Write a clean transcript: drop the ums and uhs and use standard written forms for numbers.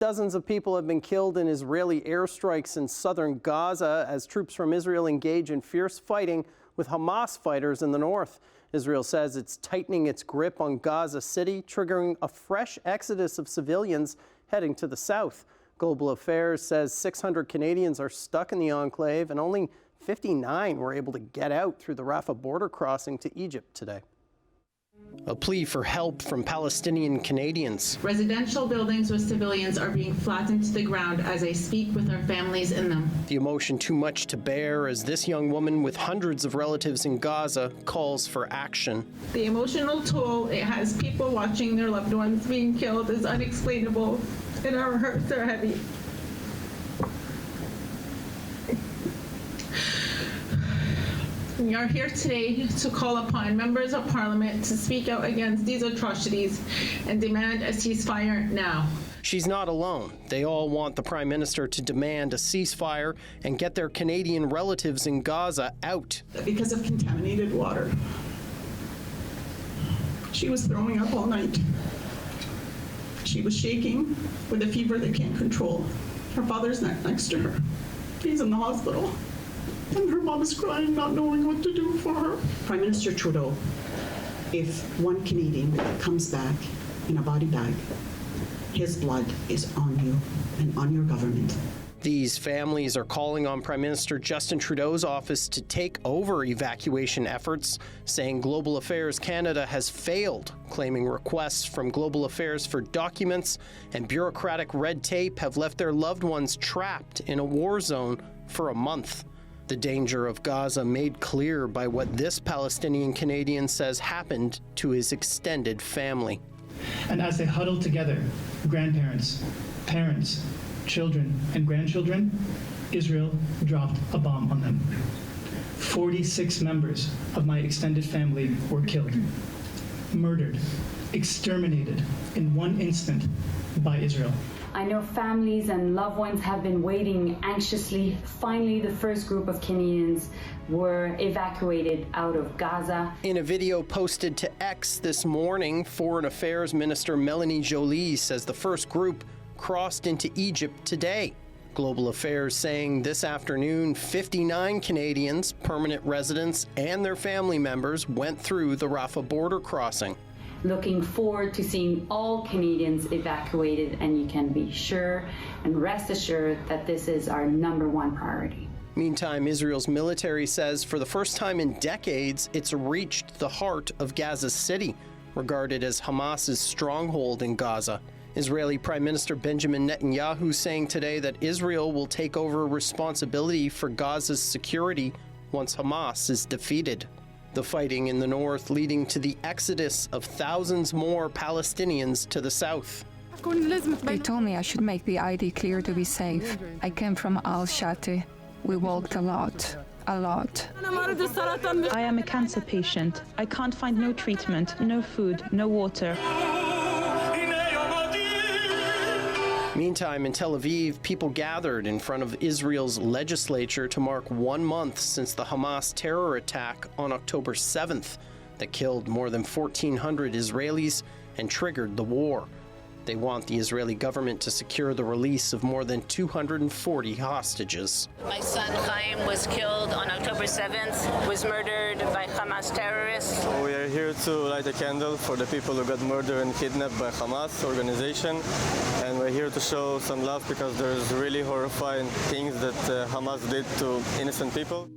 Dozens of people have been killed in Israeli airstrikes in southern Gaza as troops from Israel engage in fierce fighting with Hamas fighters in the north. Israel says it's tightening its grip on Gaza City, triggering a fresh exodus of civilians heading to the south. Global Affairs says 600 Canadians are stuck in the enclave and only 59 were able to get out through the Rafah border crossing to Egypt today. A plea for help from Palestinian Canadians. Residential buildings with civilians are being flattened to the ground as I speak with our families in them. The emotion too much to bear as this young woman with hundreds of relatives in Gaza calls for action. The emotional toll it has people watching their loved ones being killed is unexplainable, and our hearts are heavy. We are here today to call upon members of Parliament to speak out against these atrocities and demand a ceasefire now. She's not alone. They all want the Prime Minister to demand a ceasefire and get their Canadian relatives in Gaza out. Because of contaminated water. She was throwing up all night. She was shaking with a fever they can't control. Her father's next to her. He's in the hospital. And her mom is crying, not knowing what to do for her. Prime Minister Trudeau, if one Canadian comes back in a body bag, his blood is on you and on your government. These families are calling on Prime Minister Justin Trudeau's office to take over evacuation efforts, saying Global Affairs Canada has failed, claiming requests from Global Affairs for documents and bureaucratic red tape have left their loved ones trapped in a war zone for a month. The danger of Gaza made clear by what this Palestinian Canadian says happened to his extended family. And as they huddled together, grandparents, parents, children, and grandchildren, Israel dropped a bomb on them. 46 members of my extended family were killed, murdered, exterminated in one instant by Israel. I know families and loved ones have been waiting anxiously. Finally, the first group of Canadians were evacuated out of Gaza. In a video posted to X this morning, Foreign Affairs Minister Melanie Joly says the first group crossed into Egypt today. Global Affairs saying this afternoon, 59 Canadians, permanent residents, and their family members went through the Rafah border crossing. Looking forward to seeing all Canadians evacuated, and you can be sure and rest assured that this is our #1 priority. Meantime, Israel's military says for the first time in decades, it's reached the heart of Gaza City, regarded as Hamas's stronghold in Gaza. Israeli Prime Minister Benjamin Netanyahu saying today that Israel will take over responsibility for Gaza's security once Hamas is defeated. The fighting in the north leading to the exodus of thousands more Palestinians to the south. They told me I should make the ID clear to be safe. I came from Al-Shati. We walked a lot. I am a cancer patient. I can't find no treatment, no food, no water. Meantime, in Tel Aviv, people gathered in front of Israel's legislature to mark 1 month since the Hamas terror attack on October 7th that killed more than 1,400 Israelis and triggered the war. They want the Israeli government to secure the release of more than 240 hostages. My son Chaim was killed on October 7th, was murdered by Hamas terrorists. We are here to light a candle for the people who got murdered and kidnapped by Hamas organization. And we're here to show some love because there's really horrifying things that Hamas did to innocent people.